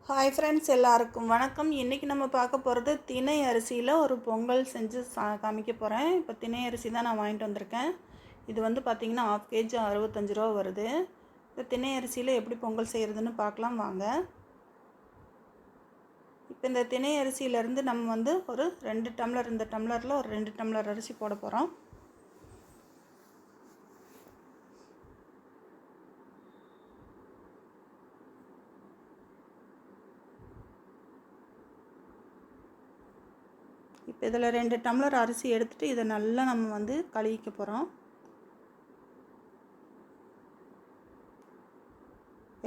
Hi friends, எல்லாருக்கும் வணக்கம். இன்றைக்கி நம்ம பார்க்க போகிறது திணை அரிசியில் ஒரு பொங்கல் செஞ்சு காமிக்க போகிறேன். இப்போ திணை அரிசி தான் நான் வாங்கிட்டு வந்திருக்கேன். இது வந்து பார்த்திங்கன்னா 1/2 kg 65 ரூபா வருது. இப்போ திணை அரிசியில் எப்படி பொங்கல் செய்கிறதுன்னு பார்க்கலாம் வாங்க. இப்போ இந்த திணை அரிசியிலேருந்து நம்ம வந்து ஒரு 2 டம்ளர், இந்த டம்ளரில் ஒரு 2 டம்ளர் அரிசி போட போகிறோம். இப்போ இதில் 2 டம்ளர் அரிசி எடுத்துகிட்டு இதை நல்லா நம்ம வந்து கழுவிக்க போகிறோம்.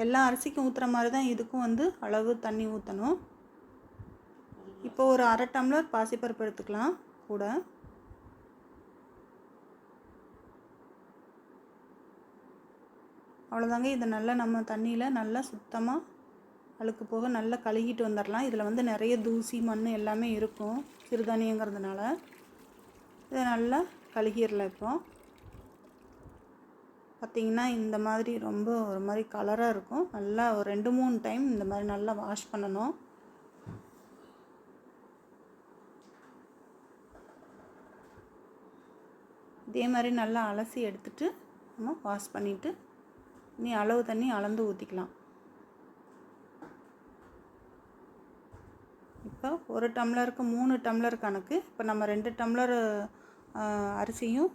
எல்லா அரிசிக்கும் ஊற்றுற மாதிரி தான் இதுக்கும் வந்து அளவு தண்ணி ஊற்றணும். இப்போ ஒரு 1/2 டம்ளர் பாசிப்பருப்பு எடுத்துக்கலாம் கூட. அவ்வளோதாங்க. இதை நல்லா நம்ம தண்ணியில் நல்லா சுத்தமாக அழுக்கு போக நல்லா கழுகிட்டு வந்துடலாம். இதில் வந்து நிறைய தூசி மண் எல்லாமே இருக்கும் சிறுதானியங்கிறதுனால. இதை நல்லா கழுகிடலாம். இப்போ பார்த்திங்கன்னா இந்த மாதிரி ரொம்ப ஒரு மாதிரி கலராக இருக்கும். நல்லா ஒரு 2-3 டைம் இந்த மாதிரி நல்லா வாஷ் பண்ணணும். இதே மாதிரி நல்லா அலசி எடுத்துட்டு நம்ம வாஷ் பண்ணிவிட்டு நீ அளவு தண்ணி அளந்து ஊற்றிக்கலாம். இப்போ ஒரு டம்ளருக்கு 3 டம்ளர் கணக்கு. இப்போ நம்ம 2 டம்ளர் அரிசியும்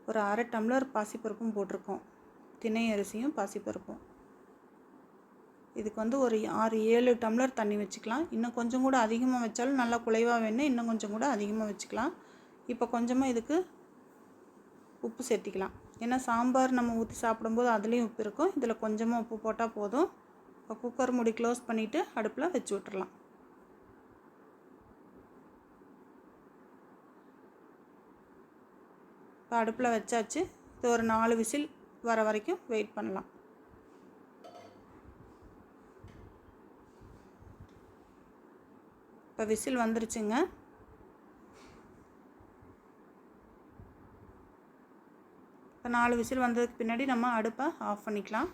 ஒரு 1/2 டம்ளர் பாசிப்பருப்பும் போட்டிருக்கோம். திணை அரிசியும் பாசிப்பருப்பும். இதுக்கு வந்து ஒரு 6-7 டம்ளர் தண்ணி வச்சுக்கலாம். இன்னும் கொஞ்சம் கூட அதிகமாக வச்சாலும் நல்லா குலைவாக வேணும், இன்னும் கொஞ்சம் கூட அதிகமாக வச்சுக்கலாம். இப்போ கொஞ்சமாக இதுக்கு உப்பு சேர்த்திக்கலாம். ஏன்னா சாம்பார் நம்ம ஊற்றி சாப்பிடும்போது அதுலேயும் உப்பு இருக்கும். இதில் கொஞ்சமாக உப்பு போட்டால் போதும். இப்போ குக்கர் மூடி க்ளோஸ் பண்ணிவிட்டு அடுப்பில் வச்சு விட்டுறலாம். இப்போ அடுப்பில் வச்சாச்சு. இது ஒரு 4 விசில் வர வரைக்கும் வெயிட் பண்ணலாம். இப்போ விசில் வந்துருச்சுங்க. இப்போ 4 விசில் வந்ததுக்கு பின்னாடி நம்ம அடுப்பை ஆஃப் பண்ணிக்கலாம்.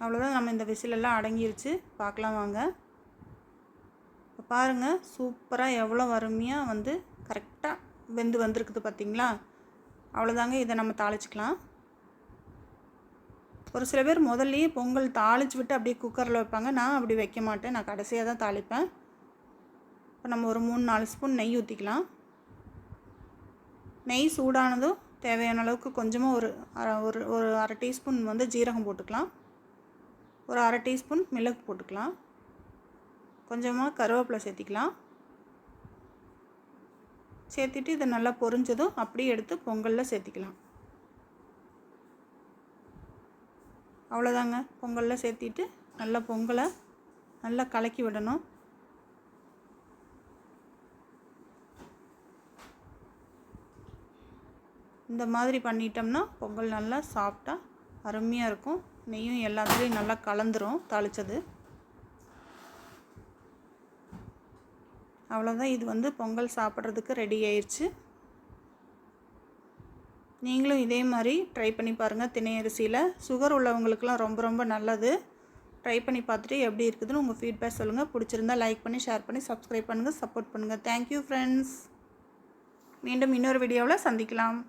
அவ்வளோதான், நம்ம இந்த விசிலெல்லாம் அடங்கிருச்சு. பார்க்கலாம் வாங்க. இப்போ பாருங்கள், சூப்பராக எவ்வளோ அருமையாக வந்து கரெக்டாக வெந்து வந்திருக்குது பார்த்திங்களா? அவ்வளோதாங்க. இதை நம்ம தாளிச்சிக்கலாம். ஒரு சில பேர் முதல்லையே பொங்கல் தாளித்து விட்டு அப்படியே குக்கரில் வைப்பாங்க. நான் அப்படி வைக்க மாட்டேன். நான் கடைசியாக தான் தாளிப்பேன். இப்போ நம்ம ஒரு 3-4 ஸ்பூன் நெய் ஊற்றிக்கலாம். நெய் சூடானதும் தேவையான அளவுக்கு கொஞ்சமாக ஒரு அரை டீஸ்பூன் வந்து ஜீரகம் போட்டுக்கலாம். ஒரு அரை டீஸ்பூன் மிளகு போட்டுக்கலாம். கொஞ்சமாக கருவேப்பிலை சேர்த்திக்கலாம். சேர்த்திட்டு இதை நல்லா பொரிஞ்சதும் அப்படியே எடுத்து பொங்கலில் சேர்த்திக்கலாம். அவ்வளோதாங்க. பொங்கலில் சேர்த்திட்டு நல்லா பொங்கலை நல்லா கலக்கி விடணும். இந்த மாதிரி பண்ணிட்டோம்னா பொங்கல் நல்லா சாஃப்டாக அருமையாக இருக்கும். நெய்யும் எல்லாத்துலேயும் நல்லா கலந்துரும் தாளித்தது. அவ்வளோதான். இது வந்து பொங்கல் சாப்பிட்றதுக்கு ரெடி ஆயிடுச்சு. நீங்களும் இதே மாதிரி ட்ரை பண்ணி பாருங்கள். திணை அரிசியில் சுகர் உள்ளவங்களுக்கெல்லாம் ரொம்ப ரொம்ப நல்லது. ட்ரை பண்ணி பார்த்துட்டு எப்படி இருக்குதுன்னு உங்கள் ஃபீட்பேக் சொல்லுங்கள். பிடிச்சிருந்தால் லைக் பண்ணி, ஷேர் பண்ணி, சப்ஸ்கிரைப் பண்ணுங்கள், சப்போர்ட் பண்ணுங்கள். Thank you friends. மீண்டும் இன்னொரு வீடியோவில் சந்திக்கலாம்.